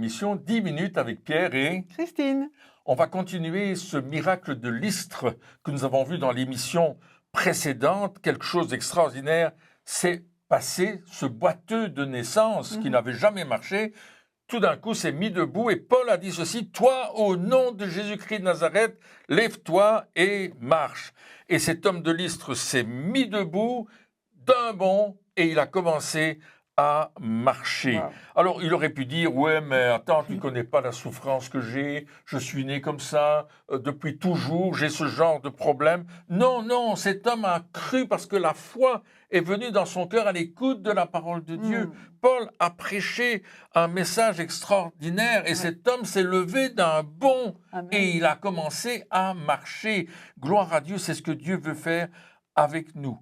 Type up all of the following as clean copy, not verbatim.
l'émission 10 minutes avec Pierre et Christine. On va continuer ce miracle de Lystre que nous avons vu dans l'émission précédente. Quelque chose d'extraordinaire s'est passé. Ce boiteux de naissance qui n'avait jamais marché, tout d'un coup s'est mis debout et Paul a dit ceci: « Toi, au nom de Jésus-Christ de Nazareth, lève-toi et marche. » Et cet homme de Lystre s'est mis debout d'un bond et il a commencé à marcher. Wow. Alors, il aurait pu dire, ouais, mais attends, tu connais pas la souffrance que j'ai, je suis né comme ça, depuis toujours, j'ai ce genre de problème. Non, non, cet homme a cru parce que la foi est venue dans son cœur à l'écoute de la parole de Dieu. Paul a prêché un message extraordinaire et cet homme s'est levé d'un bond et il a commencé à marcher. Gloire à Dieu, c'est ce que Dieu veut faire avec nous.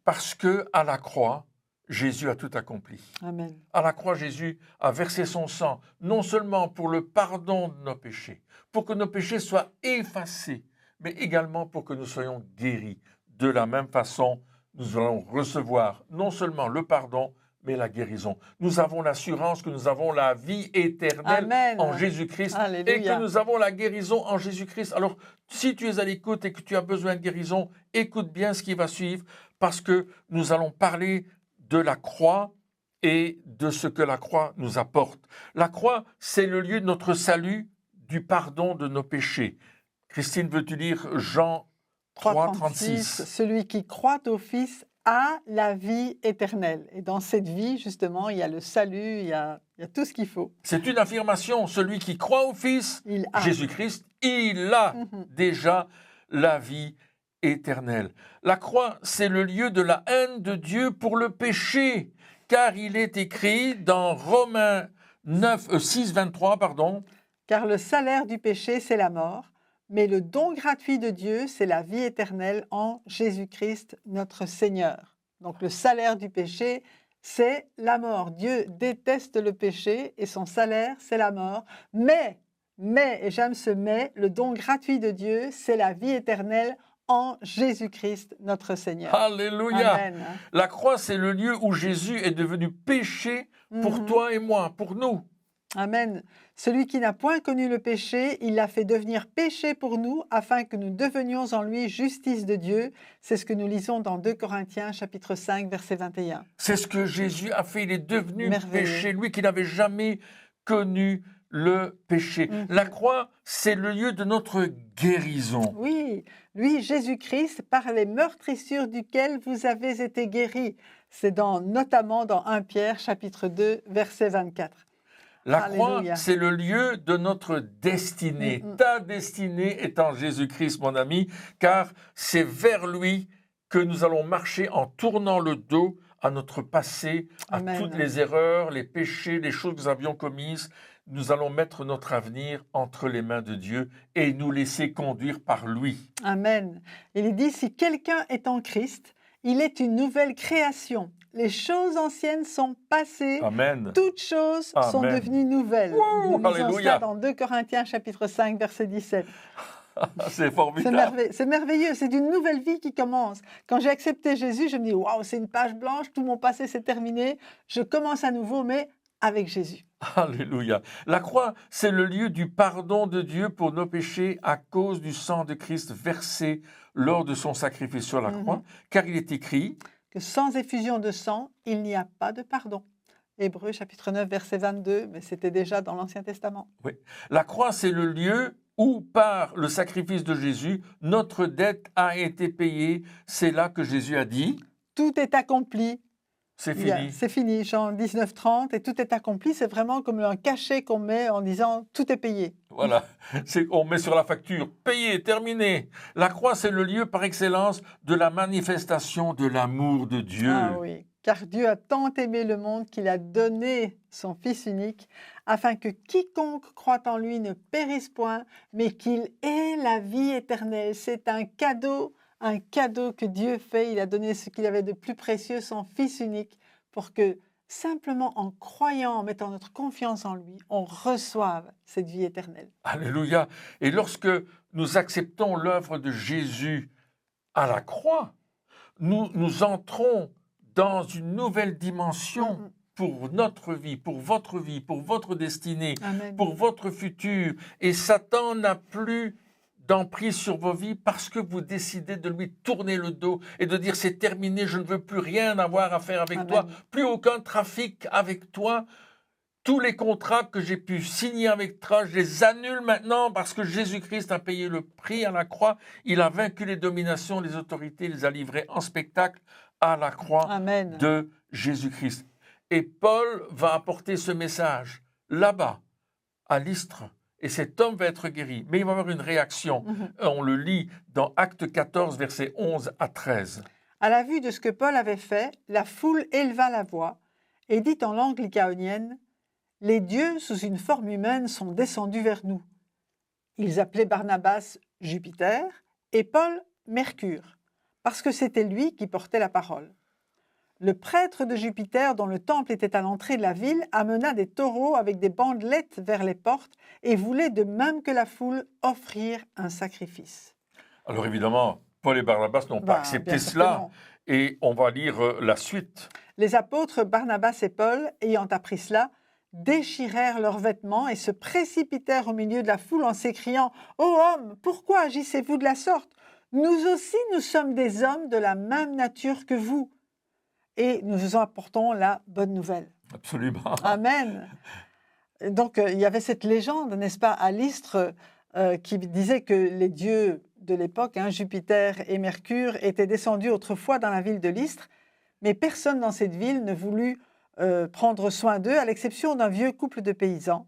Parce que à la croix, Jésus a tout accompli. Amen. À la croix, Jésus a versé son sang, non seulement pour le pardon de nos péchés, pour que nos péchés soient effacés, mais également pour que nous soyons guéris. De la même façon, nous allons recevoir non seulement le pardon, mais la guérison. Nous avons l'assurance que nous avons la vie éternelle Amen. en Jésus-Christ. Alléluia. Et que nous avons la guérison en Jésus-Christ. Alors, si tu es à l'écoute et que tu as besoin de guérison, écoute bien ce qui va suivre, parce que nous allons parler de la croix et de ce que la croix nous apporte. La croix, c'est le lieu de notre salut, du pardon de nos péchés. Christine, veux-tu lire Jean 3,36 ? Celui qui croit au Fils a la vie éternelle. Et dans cette vie, justement, il y a le salut, il y a tout ce qu'il faut. C'est une affirmation. Celui qui croit au Fils, Jésus-Christ, il a déjà la vie éternelle. La croix, c'est le lieu de la haine de Dieu pour le péché, car il est écrit dans Romains 6, 23, Car le salaire du péché, c'est la mort, mais le don gratuit de Dieu, c'est la vie éternelle en Jésus-Christ, notre Seigneur. Donc le salaire du péché, c'est la mort. Dieu déteste le péché et son salaire, c'est la mort. Mais, et j'aime ce mais, le don gratuit de Dieu, c'est la vie éternelle en Jésus-Christ, notre Seigneur. Alléluia. Amen. La croix, c'est le lieu où Jésus est devenu péché pour toi et moi, pour nous. Amen. Celui qui n'a point connu le péché, il l'a fait devenir péché pour nous, afin que nous devenions en lui justice de Dieu. C'est ce que nous lisons dans 2 Corinthiens, chapitre 5, verset 21. C'est ce que Jésus a fait. Il est devenu Merveilleux. péché, lui qui n'avait jamais connu le péché. La croix, c'est le lieu de notre guérison. Oui, lui, Jésus-Christ, par les meurtrissures duquel vous avez été guéris. C'est notamment dans 1 Pierre, chapitre 2, verset 24. La Alléluia. croix, c'est le lieu de notre destinée. Ta destinée est en Jésus-Christ, mon ami, car c'est vers lui que nous allons marcher en tournant le dos à notre passé, Amen. à toutes les erreurs, les péchés, les choses que nous avions commises. Nous allons mettre notre avenir entre les mains de Dieu et nous laisser conduire par lui. Amen. Il dit, si quelqu'un est en Christ, il est une nouvelle création. Les choses anciennes sont passées. Amen. Toutes choses sont devenues nouvelles. Nous lisons ça dans 2 Corinthiens, chapitre 5, verset 17. C'est formidable. C'est merveilleux, c'est une nouvelle vie qui commence. Quand j'ai accepté Jésus, je me dis, waouh, c'est une page blanche, tout mon passé c'est terminé. Je commence à nouveau, mais avec Jésus. Alléluia. La croix, c'est le lieu du pardon de Dieu pour nos péchés à cause du sang de Christ versé lors de son sacrifice sur la croix, car il est écrit que sans effusion de sang, il n'y a pas de pardon. Hébreux chapitre 9, verset 22, mais c'était déjà dans l'Ancien Testament. Oui. La croix, c'est le lieu où, par le sacrifice de Jésus, notre dette a été payée. C'est là que Jésus a dit « Tout est accompli ». C'est fini. C'est fini, Jean 19, 30, et tout est accompli. C'est vraiment comme un cachet qu'on met en disant « tout est payé ». Voilà, on met sur la facture « payé, terminé ». La croix, c'est le lieu par excellence de la manifestation de l'amour de Dieu. Ah oui, car Dieu a tant aimé le monde qu'il a donné son Fils unique, afin que quiconque croit en lui ne périsse point, mais qu'il ait la vie éternelle. C'est un cadeau que Dieu fait. Il a donné ce qu'il avait de plus précieux, son Fils unique, pour que simplement en croyant, en mettant notre confiance en lui, on reçoive cette vie éternelle. Alléluia. Et lorsque nous acceptons l'œuvre de Jésus à la croix, nous entrons dans une nouvelle dimension pour notre vie, pour votre destinée, Amen. pour votre futur. Et Satan n'a plus d'emprise sur vos vies parce que vous décidez de lui tourner le dos et de dire c'est terminé, je ne veux plus rien avoir à faire avec Amen. toi, plus aucun trafic avec toi. Tous les contrats que j'ai pu signer avec toi, je les annule maintenant parce que Jésus-Christ a payé le prix à la croix. Il a vaincu les dominations, les autorités, il les a livrés en spectacle à la croix Amen. de Jésus-Christ. Et Paul va apporter ce message là-bas, à Lystre, et cet homme va être guéri. Mais il va y avoir une réaction. On le lit dans Actes 14, versets 11 à 13. À la vue de ce que Paul avait fait, la foule éleva la voix et dit en langue lycaonienne: « Les dieux sous une forme humaine sont descendus vers nous. » Ils appelaient Barnabas Jupiter et Paul Mercure, parce que c'était lui qui portait la parole. Le prêtre de Jupiter, dont le temple était à l'entrée de la ville, amena des taureaux avec des bandelettes vers les portes et voulait, de même que la foule, offrir un sacrifice. Alors évidemment, Paul et Barnabas n'ont pas accepté cela. Et on va lire la suite. Les apôtres Barnabas et Paul, ayant appris cela, déchirèrent leurs vêtements et se précipitèrent au milieu de la foule en s'écriant: « Ô hommes, pourquoi agissez-vous de la sorte? Nous aussi, nous sommes des hommes de la même nature que vous. Et nous vous apportons la bonne nouvelle. » Absolument. Amen. Donc, il y avait cette légende, n'est-ce pas, à Lystre, qui disait que les dieux de l'époque, Jupiter et Mercure, étaient descendus autrefois dans la ville de Lystre, mais personne dans cette ville ne voulut prendre soin d'eux, à l'exception d'un vieux couple de paysans.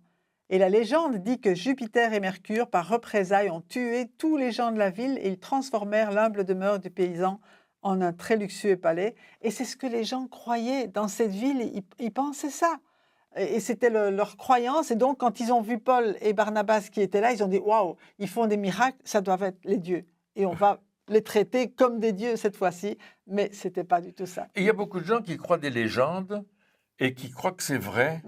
Et la légende dit que Jupiter et Mercure, par représailles, ont tué tous les gens de la ville et ils transformèrent l'humble demeure du paysan en un très luxueux palais. Et c'est ce que les gens croyaient dans cette ville, ils pensaient ça. Et c'était leur croyance. Et donc, quand ils ont vu Paul et Barnabas qui étaient là, ils ont dit: « Waouh, ils font des miracles, ça doit être les dieux. Et on va les traiter comme des dieux cette fois-ci. » Mais ce n'était pas du tout ça. Et il y a beaucoup de gens qui croient des légendes et qui croient que c'est vrai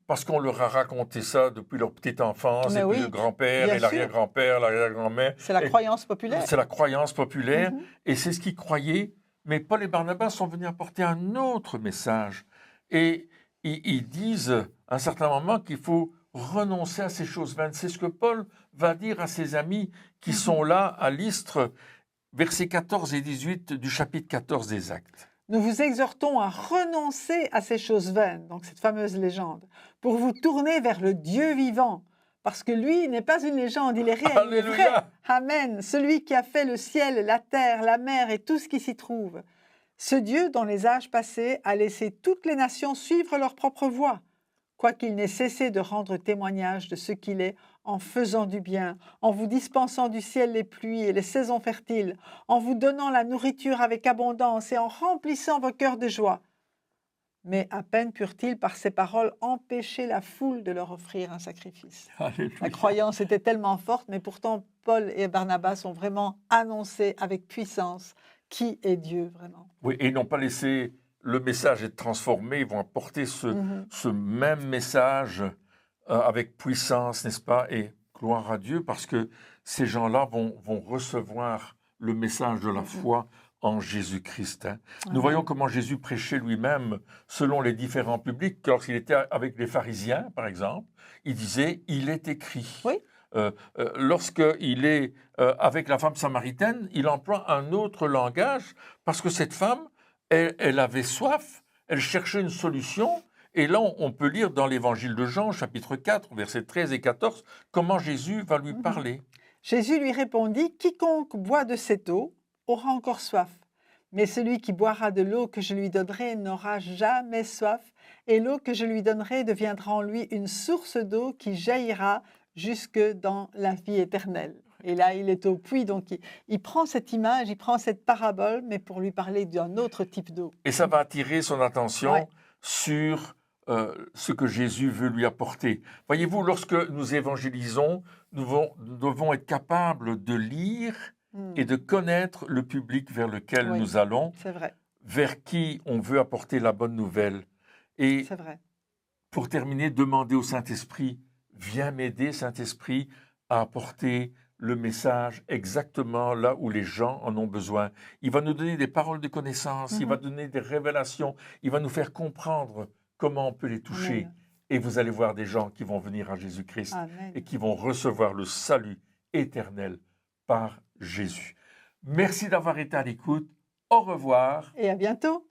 parce qu'on leur a raconté ça depuis leur petite enfance, Mais et oui, puis le grand-père bien et sûr. l'arrière-grand-père, l'arrière-grand-mère. C'est la croyance populaire. C'est la croyance populaire et c'est ce qu'ils croyaient. Mais Paul et Barnabas sont venus apporter un autre message. Et ils disent à un certain moment qu'il faut renoncer à ces choses vaines. C'est ce que Paul va dire à ses amis qui sont là à Lystre, versets 14 et 18 du chapitre 14 des Actes. Nous vous exhortons à renoncer à ces choses vaines, donc cette fameuse légende, pour vous tourner vers le Dieu vivant, parce que lui n'est pas une légende, il est réel, il est vrai. Amen. Celui qui a fait le ciel, la terre, la mer et tout ce qui s'y trouve. Ce Dieu, dans les âges passés, a laissé toutes les nations suivre leur propre voie, quoiqu'il n'ait cessé de rendre témoignage de ce qu'il est en faisant du bien, en vous dispensant du ciel les pluies et les saisons fertiles, en vous donnant la nourriture avec abondance et en remplissant vos cœurs de joie. Mais à peine purent-ils par ces paroles empêcher la foule de leur offrir un sacrifice. Alléluia. La croyance était tellement forte, mais pourtant Paul et Barnabas ont vraiment annoncé avec puissance qui est Dieu vraiment. Oui, et ils n'ont pas laissé le message être transformé, ils vont apporter ce même message avec puissance, n'est-ce pas? Et gloire à Dieu, parce que ces gens-là vont recevoir le message de la foi en Jésus-Christ. Nous voyons comment Jésus prêchait lui-même selon les différents publics. Lorsqu'il était avec les pharisiens, par exemple, il disait « il est écrit ». Oui. Lorsqu'il est avec la femme samaritaine, il emploie un autre langage parce que cette femme, elle avait soif, elle cherchait une solution. Et là, on peut lire dans l'évangile de Jean, chapitre 4, versets 13 et 14, comment Jésus va lui parler. Jésus lui répondit: « Quiconque boit de cette eau aura encore soif. Mais celui qui boira de l'eau que je lui donnerai n'aura jamais soif. Et l'eau que je lui donnerai deviendra en lui une source d'eau qui jaillira jusque dans la vie éternelle. » Et là, il est au puits, donc il prend cette image, il prend cette parabole, mais pour lui parler d'un autre type d'eau. Et ça va attirer son attention sur ce que Jésus veut lui apporter. Voyez-vous, lorsque nous évangélisons, nous devons être capables de lire et de connaître le public vers lequel nous allons, c'est vrai. Vers qui on veut apporter la bonne nouvelle. Et c'est vrai. Pour terminer, demander au Saint-Esprit, viens m'aider, Saint-Esprit, à apporter le message exactement là où les gens en ont besoin. Il va nous donner des paroles de connaissance, il va donner des révélations, il va nous faire comprendre comment on peut les toucher. Amen. Et vous allez voir des gens qui vont venir à Jésus-Christ Amen. et qui vont recevoir le salut éternel par Jésus. Merci d'avoir été à l'écoute. Au revoir. Et à bientôt.